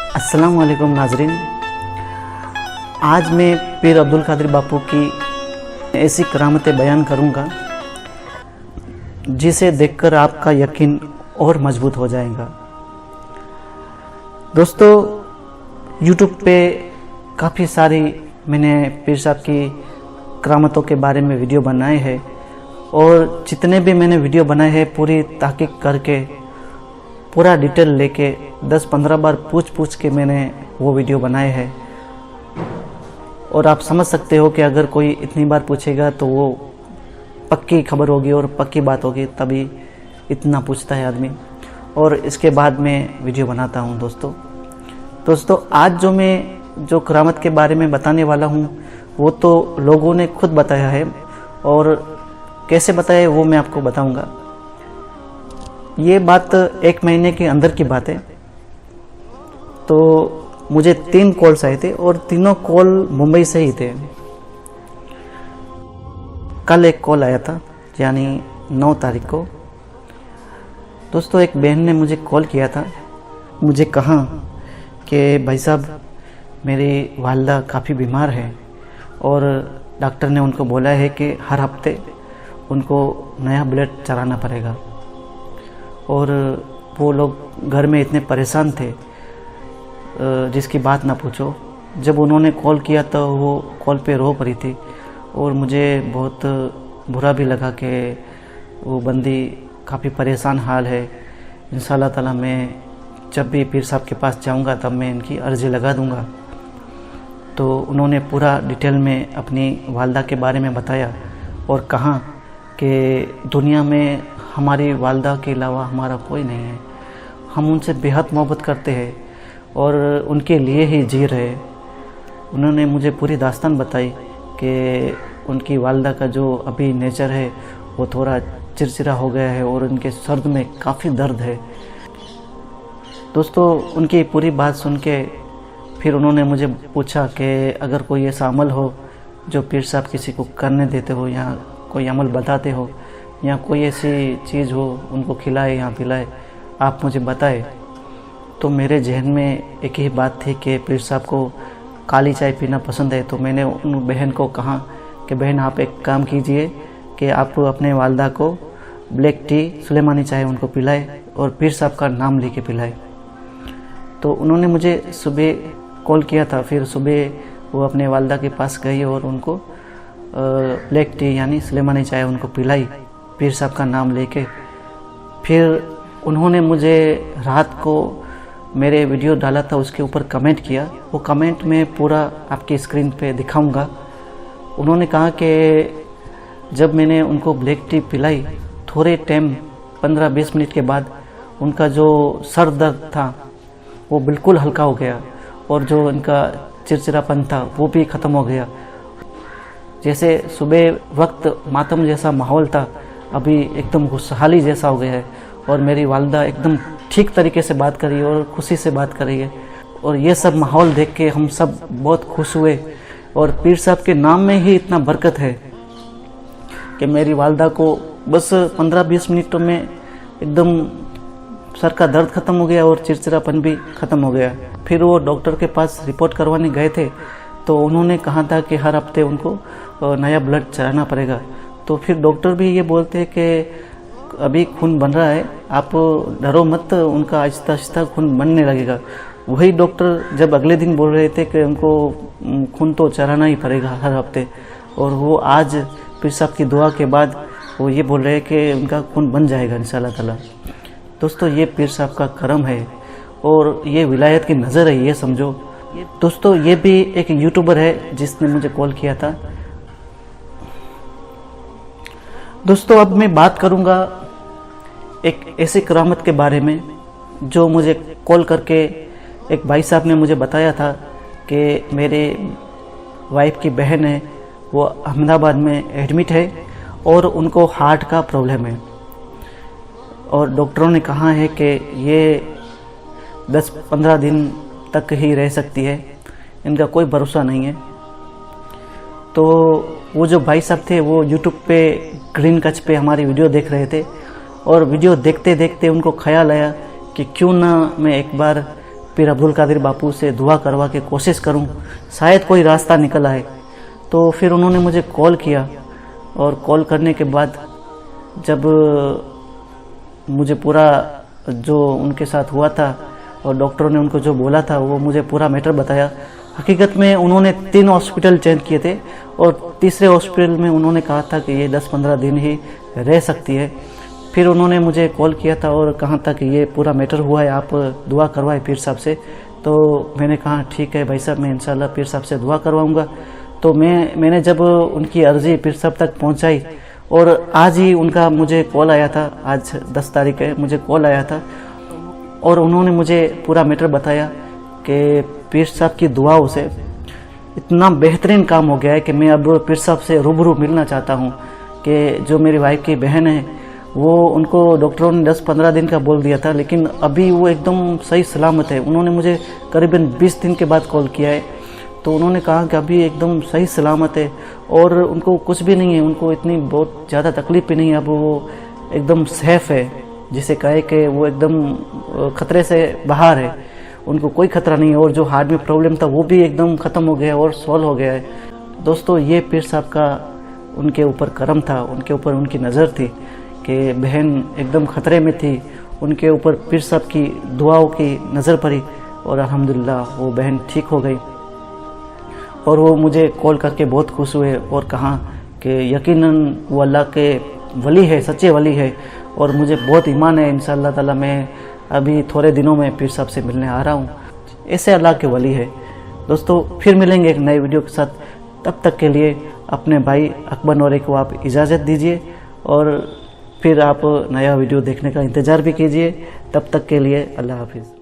अस्सलाम वालेकुम नाजरीन। आज मैं पीर अब्दुल कादिर बापू की ऐसी करामतें बयान करूंगा जिसे देखकर आपका यकीन और मजबूत हो जाएगा। दोस्तों, YouTube पे काफ़ी सारी मैंने पीर साहब की करामतों के बारे में वीडियो बनाए हैं और जितने भी मैंने वीडियो बनाए हैं पूरी तहकीक करके पूरा डिटेल लेके 10-15 बार पूछ के मैंने वो वीडियो बनाए हैं। और आप समझ सकते हो कि अगर कोई इतनी बार पूछेगा तो वो पक्की खबर होगी और पक्की बात होगी, तभी इतना पूछता है आदमी। और इसके बाद मैं वीडियो बनाता हूँ। दोस्तों आज जो करामत के बारे में बताने वाला हूँ वो तो लोगों ने खुद बताया है, और कैसे बताया है वो मैं आपको बताऊँगा। ये बात 1 महीने के अंदर की बात है। तो मुझे 3 कॉल्स आए थे और तीनों कॉल मुंबई से ही थे। कल एक कॉल आया था, यानी 9 तारीख को। दोस्तों, एक बहन ने मुझे कॉल किया था, मुझे कहा कि भाई साहब मेरी वालिदा काफ़ी बीमार है और डॉक्टर ने उनको बोला है कि हर हफ्ते उनको नया ब्लड चढ़ाना पड़ेगा। और वो लोग घर में इतने परेशान थे जिसकी बात ना पूछो। जब उन्होंने कॉल किया तो वो कॉल पे रो पड़ी थी और मुझे बहुत बुरा भी लगा कि वो बंदी काफ़ी परेशान हाल है। इंशाल्लाह ताला मैं जब भी पीर साहब के पास जाऊंगा तब मैं इनकी अर्जी लगा दूंगा। तो उन्होंने पूरा डिटेल में अपनी वालिदा के बारे में बताया और कहा कि दुनिया में हमारी वालिदा के अलावा हमारा कोई नहीं है। हम उनसे बेहद मोहब्बत करते हैं और उनके लिए ही जी रहे। उन्होंने मुझे पूरी दास्तान बताई कि उनकी वालिदा का जो अभी नेचर है वो थोड़ा चिड़चिड़ा हो गया है और उनके सर में काफ़ी दर्द है। दोस्तों, उनकी पूरी बात सुन के फिर उन्होंने मुझे पूछा कि अगर कोई ऐसा अमल हो जो पीर साहब किसी को करने देते हो या कोई अमल बताते हो या कोई ऐसी चीज़ हो उनको खिलाए या पिलाए, आप मुझे बताए। तो मेरे जहन में एक ही बात थी कि पीर साहब को काली चाय पीना पसंद है। तो मैंने उन बहन को कहा कि बहन आप एक काम कीजिए कि आप अपने वालिदा को ब्लैक टी सुलेमानी चाय उनको पिलाए और पीर साहब का नाम लेके पिलाए। तो उन्होंने मुझे सुबह कॉल किया था। फिर सुबह वो अपने वालिदा के पास गई और उनको ब्लैक टी यानी सुलेमानी चाय उनको पिलाई पीर साहब का नाम लेके। फिर उन्होंने मुझे रात को मेरे वीडियो डाला था उसके ऊपर कमेंट किया। वो कमेंट मैं पूरा आपकी स्क्रीन पे दिखाऊंगा। उन्होंने कहा कि जब मैंने उनको ब्लैक टी पिलाई थोड़े टाइम 15-20 मिनट के बाद उनका जो सर दर्द था वो बिल्कुल हल्का हो गया और जो उनका चिड़चिड़ापन था वो भी ख़त्म हो गया। जैसे सुबह वक्त मातम जैसा माहौल था, अभी एकदम खुशहाली जैसा हो गया है और मेरी वालिदा एकदम ठीक तरीके से बात कर रही है और खुशी से बात कर रही है। और ये सब माहौल देख के हम सब बहुत खुश हुए। और पीर साहब के नाम में ही इतना बरकत है कि मेरी वालिदा को बस 15-20 मिनटों में एकदम सर का दर्द ख़त्म हो गया और चिड़चिड़ापन भी ख़त्म हो गया। फिर वो डॉक्टर के पास रिपोर्ट करवाने गए थे तो उन्होंने कहा था कि हर हफ्ते उनको नया ब्लड चढ़ाना पड़ेगा। तो फिर डॉक्टर भी ये बोलते हैं कि अभी खून बन रहा है, आप डरो मत, उनका आहिस्ता आहिस्ता खून बनने लगेगा। वही डॉक्टर जब अगले दिन बोल रहे थे कि उनको खून तो चढ़ाना ही पड़ेगा हर हफ्ते, और वो आज पीर साहब की दुआ के बाद वो ये बोल रहे हैं कि उनका खून बन जाएगा इंशाल्लाह ताला। दोस्तों, ये पीर साहब का करम है और ये विलायत की नज़र है, ये समझो। दोस्तों, ये भी एक यूट्यूबर है जिसने मुझे कॉल किया था। दोस्तों, अब मैं बात करूंगा एक ऐसी करामत के बारे में जो मुझे कॉल करके एक भाई साहब ने मुझे बताया था कि मेरे वाइफ की बहन है, वो अहमदाबाद में एडमिट है और उनको हार्ट का प्रॉब्लम है और डॉक्टरों ने कहा है कि ये 10-15 दिन तक ही रह सकती है, इनका कोई भरोसा नहीं है। तो वो जो भाई साहब थे वो यूट्यूब पे ग्रीन कच पे हमारी वीडियो देख रहे थे और वीडियो देखते देखते उनको ख्याल आया कि क्यों ना मैं एक बार पीर अब्दुल कादिर बापू से दुआ करवा के कोशिश करूं, शायद कोई रास्ता निकल आए। तो फिर उन्होंने मुझे कॉल किया और कॉल करने के बाद जब मुझे पूरा जो उनके साथ हुआ था और डॉक्टरों ने उनको जो बोला था वो मुझे पूरा मैटर बताया। हकीकत में उन्होंने 3 हॉस्पिटल चेंज किए थे और तीसरे हॉस्पिटल में उन्होंने कहा था कि ये 10-15 दिन ही रह सकती है। फिर उन्होंने मुझे कॉल किया था और कहा था कि ये पूरा मैटर हुआ है, आप दुआ करवाएं पीर साहब से। तो मैंने कहा ठीक है भाई साहब, मैं इंशाल्लाह पीर साहब से दुआ करवाऊंगा। तो मैंने जब उनकी अर्जी पीर साहब तक पहुंचाई और आज ही उनका मुझे कॉल आया था, आज 10 तारीख है, मुझे कॉल आया था और उन्होंने मुझे पूरा मैटर बताया कि पीर साहब की दुआओं से इतना बेहतरीन काम हो गया है कि मैं अब पीर साहब से रूबरू मिलना चाहता हूँ। कि जो मेरी वाइफ की बहन है वो, उनको डॉक्टरों ने 10-15 दिन का बोल दिया था, लेकिन अभी वो एकदम सही सलामत है। उन्होंने मुझे करीबन 20 दिन के बाद कॉल किया है, तो उन्होंने कहा कि अभी एकदम सही सलामत है और उनको कुछ भी नहीं है, उनको इतनी बहुत ज़्यादा तकलीफ भी नहीं है, अब वो एकदम सेफ है, जिसे कहे कि वो एकदम खतरे से बाहर है, उनको कोई खतरा नहीं है। और जो हार्ट में प्रॉब्लम था वो भी एकदम ख़त्म हो गया और सॉल्व हो गया है। दोस्तों, ये पीर साहब का उनके ऊपर करम था, उनके ऊपर उनकी नज़र थी कि बहन एकदम ख़तरे में थी, उनके ऊपर पीर साहब की दुआओं की नज़र पड़ी और अल्हम्दुलिल्लाह वो बहन ठीक हो गई। और वो मुझे कॉल करके बहुत खुश हुए और कहा कि यकीनन वो अल्लाह के वली है, सच्चे वली है और मुझे बहुत ईमान है, इंशाअल्लाह ताला मैं अभी थोड़े दिनों में पीर साहब से मिलने आ रहा हूँ। ऐसे अल्लाह के वली है। दोस्तों, फिर मिलेंगे एक नए वीडियो के साथ, तब तक के लिए अपने भाई अकबर नौरी को आप इजाज़त दीजिए और फिर आप नया वीडियो देखने का इंतज़ार भी कीजिए। तब तक के लिए अल्लाह हाफिज़।